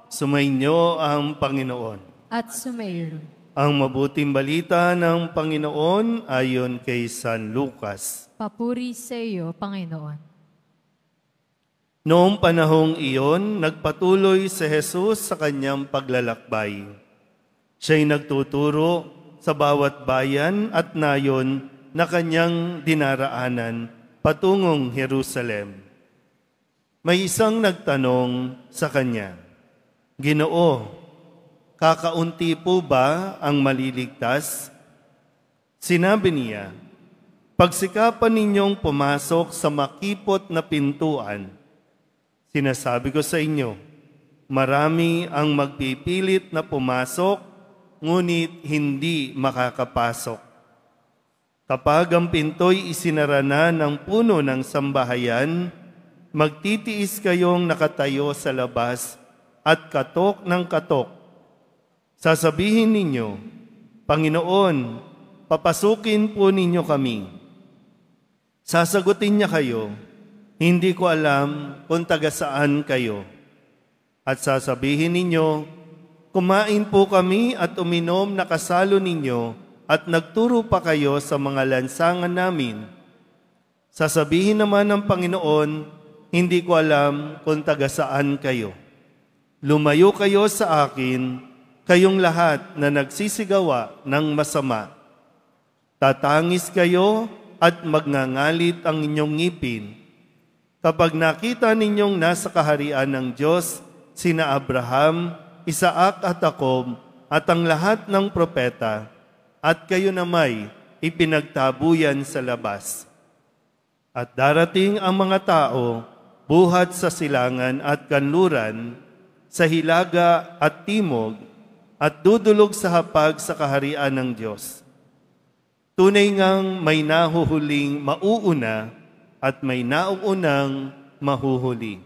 Sumainyo ang Panginoon. At sumairo. Ang mabuting balita ng Panginoon ayon kay San Lucas. Papuri sa iyo, Panginoon. Noong panahong iyon, nagpatuloy si Jesus sa kanyang paglalakbay. Siya'y nagtuturo sa bawat bayan at nayon na kanyang dinaraanan patungong Jerusalem. May isang nagtanong sa kanya, "Ginoo, kakaunti po ba ang maliligtas?" Sinabi niya, "Pagsikapan ninyong pumasok sa makipot na pintuan. Sinasabi ko sa inyo, marami ang magpipilit na pumasok, ngunit hindi makakapasok. Kapag ang pinto'y isinara na ng puno ng sambahayan, magtitiis kayong nakatayo sa labas at katok ng katok. Sasabihin ninyo, Panginoon, papasukin po ninyo kami. Sasagutin niya kayo, hindi ko alam kung taga saan kayo. At sasabihin ninyo, kumain po kami at uminom na kasalo ninyo at nagturo pa kayo sa mga lansangan namin. Sasabihin naman ng Panginoon, hindi ko alam kung taga saan kayo. Lumayo kayo sa akin, kayong lahat na nagsisigawa ng masama. Tatangis kayo at magngangalit ang inyong ngipin. Kapag nakita ninyong nasa kaharian ng Diyos, sina Abraham, Isaac at Jacob, at ang lahat ng propeta, at kayo namay ipinagtabuyan sa labas. At darating ang mga tao, buhat sa silangan at kanluran, sa hilaga at timog, at dudulog sa hapag sa kaharian ng Diyos. Tunay ngang may nahuhuling mauuna at may nauunang mahuhuli."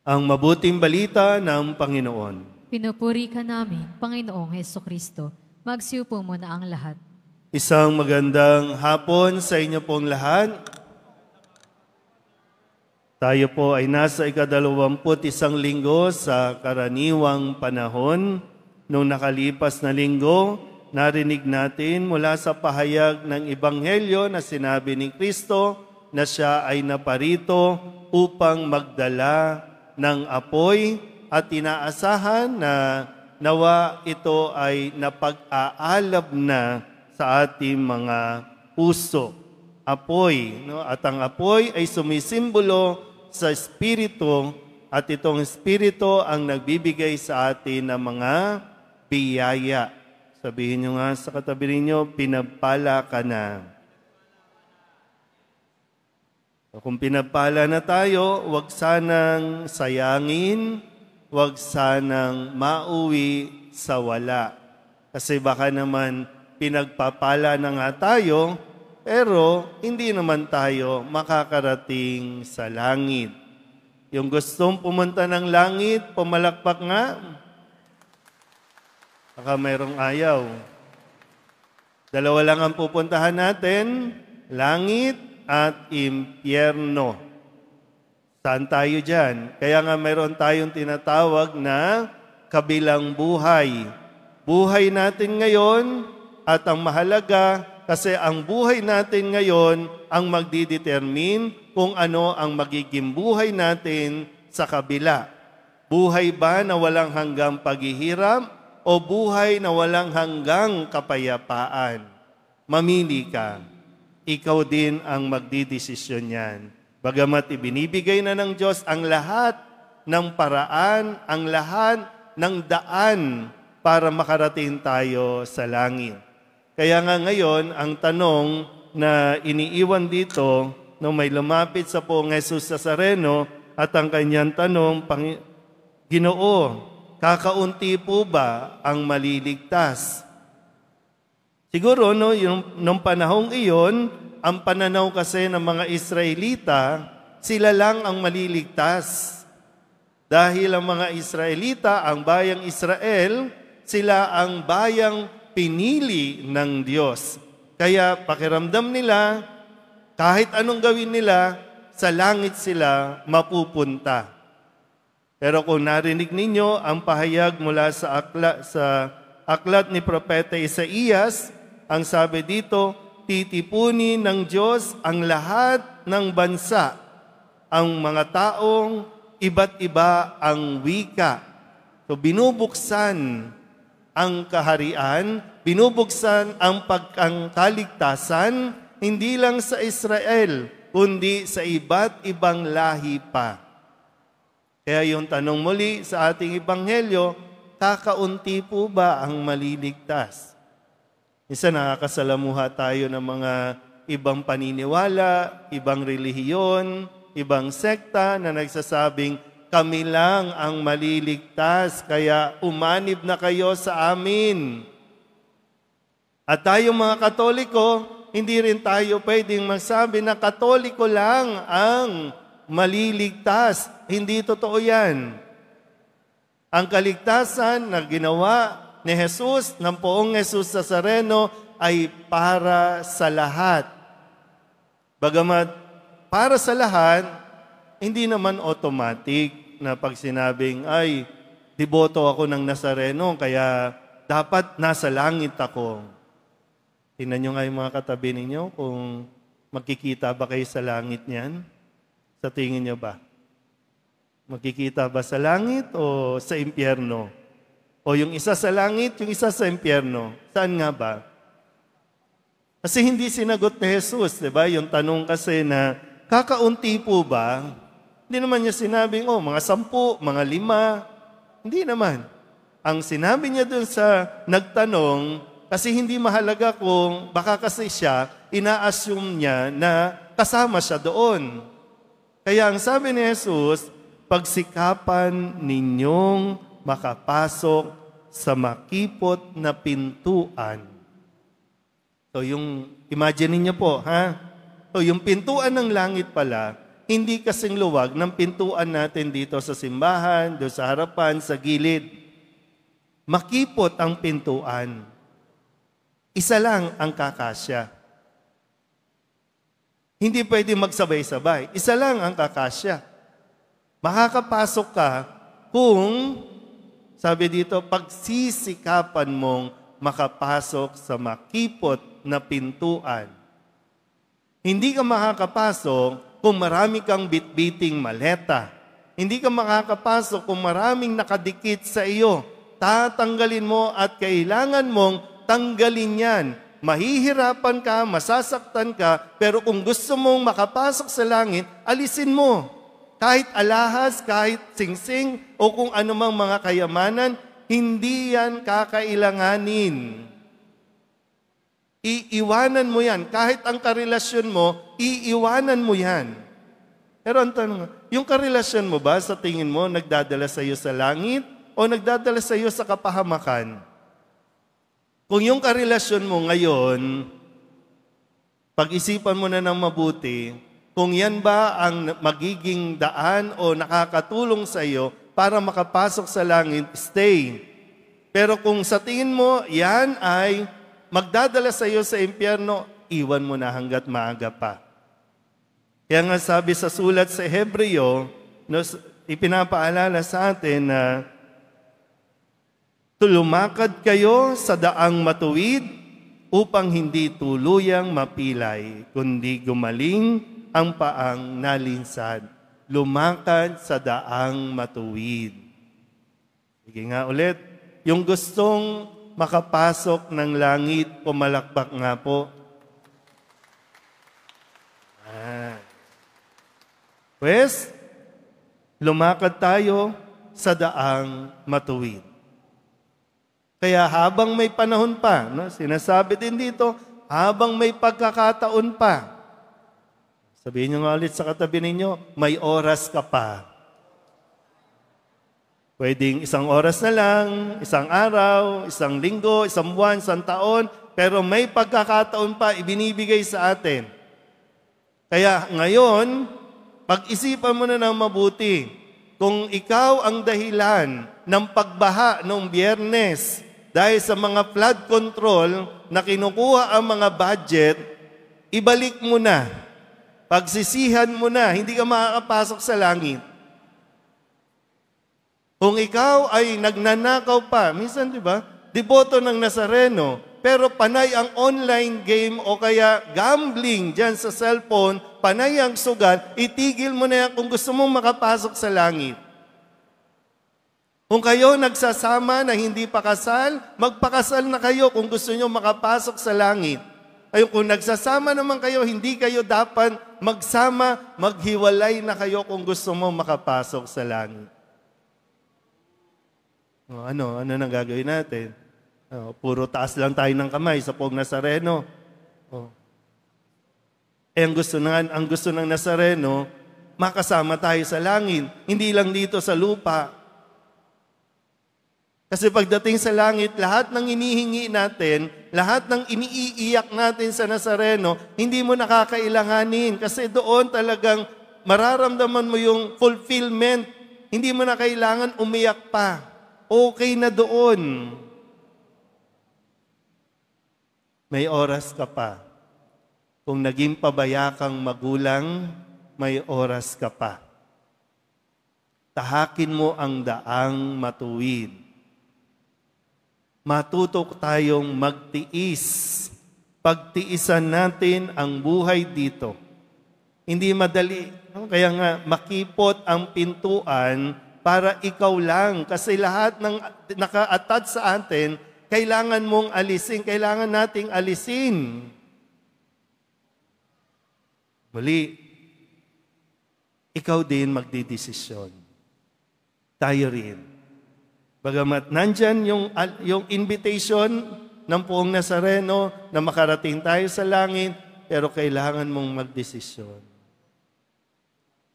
Ang mabuting balita ng Panginoon. Pinupuri ka namin, Panginoong Hesukristo. Magsiupo muna ang lahat. Isang magandang hapon sa inyo pong lahat. Tayo po ay nasa ika-21 linggo sa karaniwang panahon. Noong nakalipas na linggo, narinig natin mula sa pahayag ng Ebanghelyo na sinabi ni Kristo na siya ay naparito upang magdala ng apoy at inaasahan na nawa ito ay napag-aalab na sa ating mga puso. Apoy, no? At ang apoy ay sumisimbolo sa Espiritu, at itong Espiritu ang nagbibigay sa atin ng mga biyaya. Sabihin nyo nga sa katabi ninyo, pinagpala ka na. Kung pinagpala na tayo, huwag sanang sayangin, huwag sanang mauwi sa wala. Kasi baka naman pinagpapala na nga tayo, pero hindi naman tayo makakarating sa langit. Yung gustong pumunta ng langit, pumalakpak nga. Baka mayroong ayaw. Dalawa lang ang pupuntahan natin, langit at impyerno. Saan tayo dyan? Kaya nga mayroon tayong tinatawag na kabilang buhay. Buhay natin ngayon at ang mahalaga, kasi ang buhay natin ngayon ang magdidetermine kung ano ang magiging buhay natin sa kabila. Buhay ba na walang hanggang paghihirap o buhay na walang hanggang kapayapaan? Mamili ka. Ikaw din ang magdidesisyon yan. Bagamat ibinibigay na ng Diyos ang lahat ng paraan, ang lahat ng daan para makarating tayo sa langit. Kaya nga ngayon, ang tanong na iniiwan dito, nung may lumapit sa Poong Jesus Nazareno, at ang kanyang tanong, Ginoo, kakaunti po ba ang maliligtas? Siguro, no, nung panahong iyon, ang pananaw kasi ng mga Israelita, sila lang ang maliligtas. Dahil ang mga Israelita, ang bayang Israel, sila ang bayang pinili ng Diyos. Kaya pakiramdam nila, kahit anong gawin nila, sa langit sila mapupunta. Pero kung narinig ninyo ang pahayag mula sa aklat ni Propeta Isaías, ang sabi dito, titipunin ng Diyos ang lahat ng bansa, ang mga taong iba't iba ang wika. So binubuksan ang kaharian, binubuksan ang kaligtasan, hindi lang sa Israel, kundi sa iba't ibang lahi pa. Kaya yung tanong muli sa ating ebanghelyo, kakaunti po ba ang maliligtas? Minsan nakakasalamuha tayo ng mga ibang paniniwala, ibang relihiyon, ibang sekta na nagsasabing, kami lang ang maliligtas, kaya umanib na kayo sa amin. At tayong mga Katoliko, hindi rin tayo pwedeng magsabi na Katoliko lang ang maliligtas. Hindi totoo yan. Ang kaligtasan na ginawa ni Jesus, ng poong Jesus Nazareno, ay para sa lahat. Bagamat para sa lahat, hindi naman automatic na pag sinabing, ay, deboto ako ng Nazareno, kaya dapat nasa langit ako. Tingnan nyo nga yung mga katabi ninyo kung magkikita ba kayo sa langit niyan. Sa tingin nyo ba? Magkikita ba sa langit o sa impyerno? O yung isa sa langit, yung isa sa impyerno? Saan nga ba? Kasi hindi sinagot ni Jesus, di ba? Yung tanong kasi na, kakaunti po ba? Hindi naman niya sinabing, mga 10, mga 5. Hindi naman. Ang sinabi niya dun sa nagtanong, kasi hindi mahalaga kung baka kasi siya, ina-assume niya na kasama siya doon. Kaya ang sabi ni Jesus, pagsikapan ninyong makapasok sa makipot na pintuan. So yung, imagine niyo po, ha? So yung pintuan ng langit pala, hindi kasing luwag ng pintuan natin dito sa simbahan, doon sa harapan, sa gilid. Makipot ang pintuan. Isa lang ang kakasya. Hindi pwede magsabay-sabay. Isa lang ang kakasya. Makakapasok ka kung, sabi dito, pagsisikapan mong makapasok sa makipot na pintuan. Hindi ka makakapasok kung marami kang bitbiting maleta. Hindi ka makakapasok kung maraming nakadikit sa iyo. Tatanggalin mo at kailangan mong tanggalin yan. Mahihirapan ka, masasaktan ka, pero kung gusto mong makapasok sa langit, alisin mo. Kahit alahas, kahit singsing, o kung anumang mga kayamanan, hindi yan kakailanganin. Iiwanan mo yan. Kahit ang karelasyon mo, iiwanan mo yan. Pero ang tanong, yung karelasyon mo ba sa tingin mo nagdadala sa iyo sa langit o nagdadala sa iyo sa kapahamakan? Kung yung karelasyon mo ngayon, pag-isipan mo na ng mabuti, kung yan ba ang magiging daan o nakakatulong sa iyo para makapasok sa langit, stay. Pero kung sa tingin mo, yan ay magdadala sa iyo sa impyerno, iwan mo na hanggat maaga pa. Kaya nga sabi sa sulat sa Hebreo, ipinapaalala sa atin na lumakad kayo sa daang matuwid upang hindi tuluyang mapilay, kundi gumaling ang paang nalinsad. Lumakad sa daang matuwid. Sige nga ulit, yung gustong makapasok ng langit, pumalakpak nga po. Pues, lumakad tayo sa daang matuwid. Kaya habang may panahon pa, sinasabi din dito, habang may pagkakataon pa, sabihin nyo nga ulit sa katabi ninyo, may oras ka pa. Pwedeng 1 oras na lang, 1 araw, 1 linggo, 1 buwan, 1 taon, pero may pagkakataon pa ibinibigay sa atin. Kaya ngayon, pag-isipan mo na ng mabuti, kung ikaw ang dahilan ng pagbaha noong Biyernes, dahil sa mga flood control na kinukuha ang mga budget, ibalik mo na. Pagsisihan mo na, hindi ka makakapasok sa langit. Kung ikaw ay nagnanakaw pa, minsan di ba, deboto ng Nazareno, pero panay ang online game o kaya gambling dyan sa cellphone, panay ang sugal, itigil mo na yan kung gusto mong makapasok sa langit. Kung kayo nagsasama na hindi pa kasal, magpakasal na kayo kung gusto nyo makapasok sa langit. Ay, kung nagsasama naman kayo, hindi kayo dapat magsama, maghiwalay na kayo kung gusto mo makapasok sa langit. Ano nang gagawin natin? Puro taas lang tayo ng kamay sa Poong Nazareno. Ang gusto ng Nazareno, makasama tayo sa langit, hindi lang dito sa lupa. Kasi pagdating sa langit, lahat ng inihingi natin, lahat ng iniiiyak natin sa Nazareno, hindi mo nakakailanganin. Kasi doon talagang mararamdaman mo yung fulfillment. Hindi mo na kailangan umiyak pa. Okay na doon. May oras ka pa. Kung naging pabaya kang magulang, may oras ka pa. Tahakin mo ang daang matuwid. Matuto tayong magtiis. Pagtiisan natin ang buhay dito. Hindi madali. Kaya nga, makipot ang pintuan para ikaw lang. Kasi lahat ng naka-attach sa atin, kailangan mong alisin, kailangan nating alisin. Muli, ikaw din magdidesisyon. Tayo rin. Bagamat nandyan yung invitation ng Poong Nazareno na makarating tayo sa langit, pero kailangan mong magdesisyon.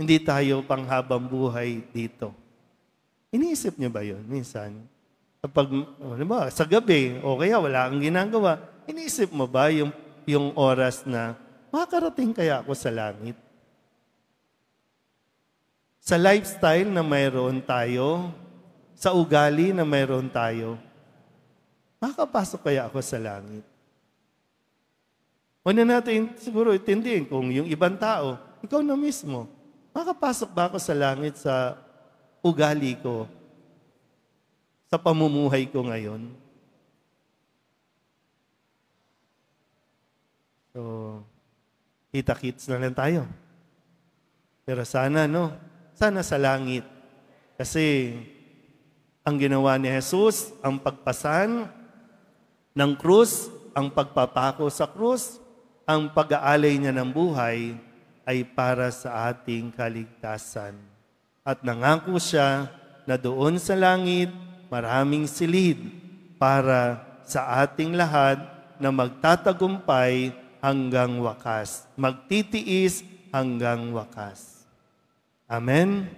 Hindi tayo panghabang buhay dito. Iniisip niyo ba yun minsan? Kapag, sa gabi, o kaya wala kang ginagawa, iniisip mo ba yung oras na makakarating kaya ako sa langit? Sa lifestyle na mayroon tayo, sa ugali na mayroon tayo, makakapasok kaya ako sa langit? Una natin siguro itindihin kung yung ibang tao, ikaw na mismo, makakapasok ba ako sa langit sa ugali ko, sa pamumuhay ko ngayon? So, kita-kits na lang tayo. Pero sana, sana sa langit. Kasi, ang ginawa ni Jesus, ang pagpasan ng krus, ang pagpapako sa krus, ang pag-aalay niya ng buhay, ay para sa ating kaligtasan. At nangako siya na doon sa langit, maraming silid para sa ating lahat na magtatagumpay hanggang wakas. Magtitiis hanggang wakas. Amen.